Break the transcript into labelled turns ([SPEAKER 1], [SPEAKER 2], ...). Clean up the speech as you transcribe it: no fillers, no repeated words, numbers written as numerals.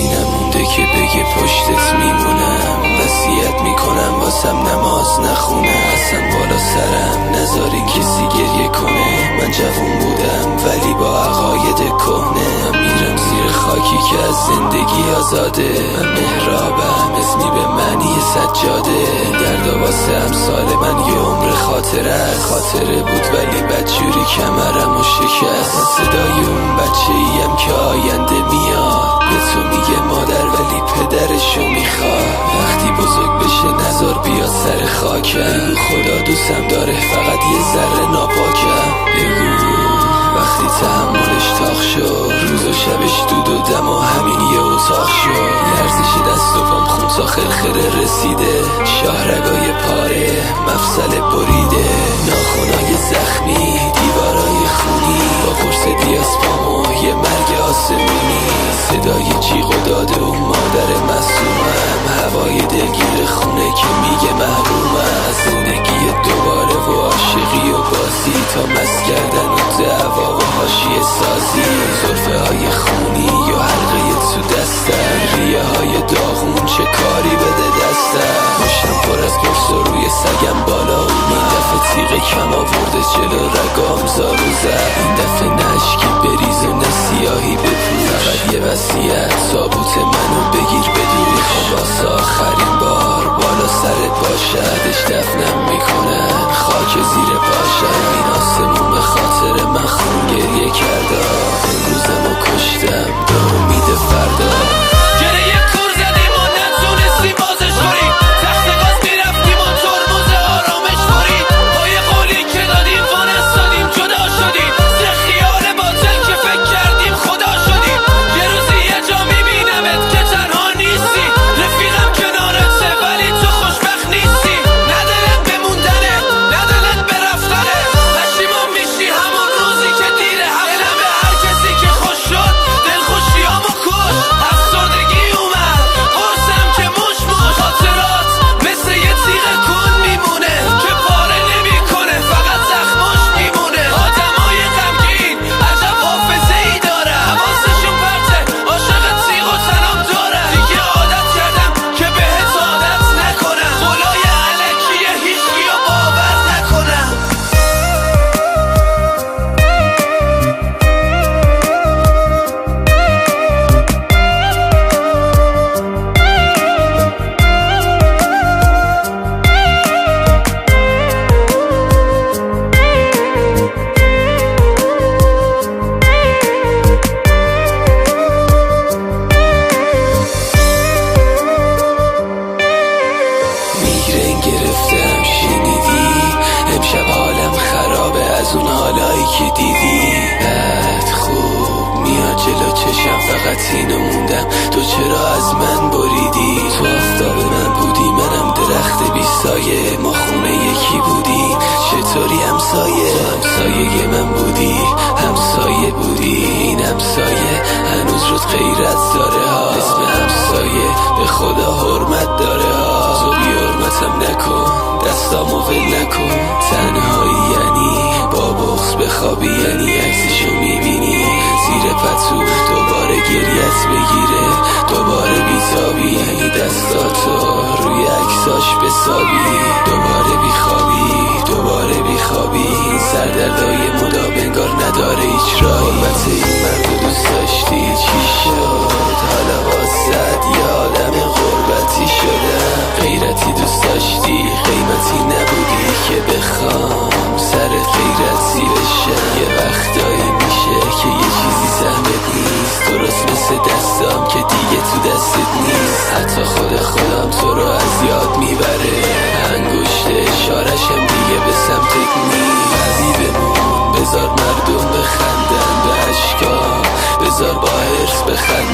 [SPEAKER 1] اینم مونده که بگه پشتت میمونم، وصیت میکنم واسم نماز نخونم، اصلا بالا سرم نذاری کسی گریه کنه. من جوون بودم ولی با عقاید کهنه، من میرم زیر خاکی که از زندگی آزاده. من محرابم اسمی به معنی سجاده، دردا واسه امثال من یه عمر خاطره است. خاطره بود ولی بدجوری کمرم و شکست. صدای اون بچه ایم که آینده میاد، به تو میگه مادر ولی پدرشو میخواد. وقتی بزرگ بشه نذار بیا سر خاکم، بگو خدا دوستم داره فقط یه ذره ناپاکم. بگو وقتی تحملش تاق شد، روز و شبش دود و دم و همین یه اتاق شد. لرزش دست و پام خون تا خرخره رسیده، شاهرگای پاره مفصل بریده، ناخونای زخمی دیوارای خونی، با قرص دیاسپام یه مرگ آسمونی. صدای جیغ و داد و مادر معصومم، هوای دلگیر خونه که میگه محرومم. زندگی دوباره و عاشقی و بازی، تا مست کردن و دعوا و حاشیه سازی. زلفه های خونی یا حلقه تو دستم، ریه های داغون چه کاری بده دستم. پشتم پر از قرص و روی سگم بالا اومد، این دفعه تیغ کم آورده جلو رگام زارو زد. این دفعه نشکی بریز و نسیاهی بپوش، فقط یه وصیت تابوت منو بگیر بدون. میخوام واسه آخرین بار بالا سرت باشدش، دفنم میکنن خاک زیر پاشم. این آسمون به خاطر من خون گریه کرده، امروزم و کشتم به امید فردا.
[SPEAKER 2] گریه کور زدیم و نتونستیم بازش کنیم، تخت گاز میرفتیم و ترمز آرامش برید. با یه قولی که دادیم وانستادیم جدا شدیم، زه خیال باطل که فکر کردیم خدا شدیم. یه روزی یه جا میبینمت که تنها نیستی، رفیقم کنارته ولی تو خوشبخت نیستی. ندلت بموندنه ندلت برفتنه، پشیمون میشی همون روزی که دیره. دلم به هر کسی که خوش شد دل خوشیامو کش، افسردگی اومد قرصم که موش موش. خاطرات مثل یه تیغ کن میمونه که پاره نمیکنه، فقط زخماش میمونه. آدمای غمگین عجب حافظه ای داره، حواسشون پرته عاشق تیغ و تنم داره. دیگه عادت کردم که بهت عادت نکنم، قولای علکیه هیچکیو باور نکنم.
[SPEAKER 1] میگرن گرفتم شنیدی، امشب حالم خرابه از اون حالایی که دیدی. بد خوب میاد جلو چشم، فقط اینو موندم تو چرا از من بریدی. تو آفتاب من بودی منم درخت بی سایه، ما خونه یکی بودی چطوری همسایه. تو همسایه من بودی همسایه بودی، این همسایه هنوز رود غیرت داره ها. اسم همسایه به خدا حرمت داره ها. تو بی حرمتم نکن دستامو ول نکن، تنهایی یعنی با بغض بخوابی، یعنی عکسشو میبینی زیر پتو دوباره گریت بگیره، دوباره بیتابی، یعنی دستاتو روی عکساش بسابی، دوباره بیخوابی دوباره بیخوابی. این سردردای مدام انگار نداره هیچ راهی. حرمت این مرد دوست داشتی چی شد، حالا واسد یه آدم غربتی شدم. غیرتی دوست داشتی قیمتی نبودی که بخوام سر غیرتی بشم. یه وقتایی میشه که یه چیزی سهمت نیست، درست مثل دستام که دیگه تو دستت نیست. حتی خودم تو رو از یاد میبره، انگشت اشارشم دیگه به سمتت نیست. بعدی بمون بذار مردم بخندن به اشکام، بذار با حرص بخندن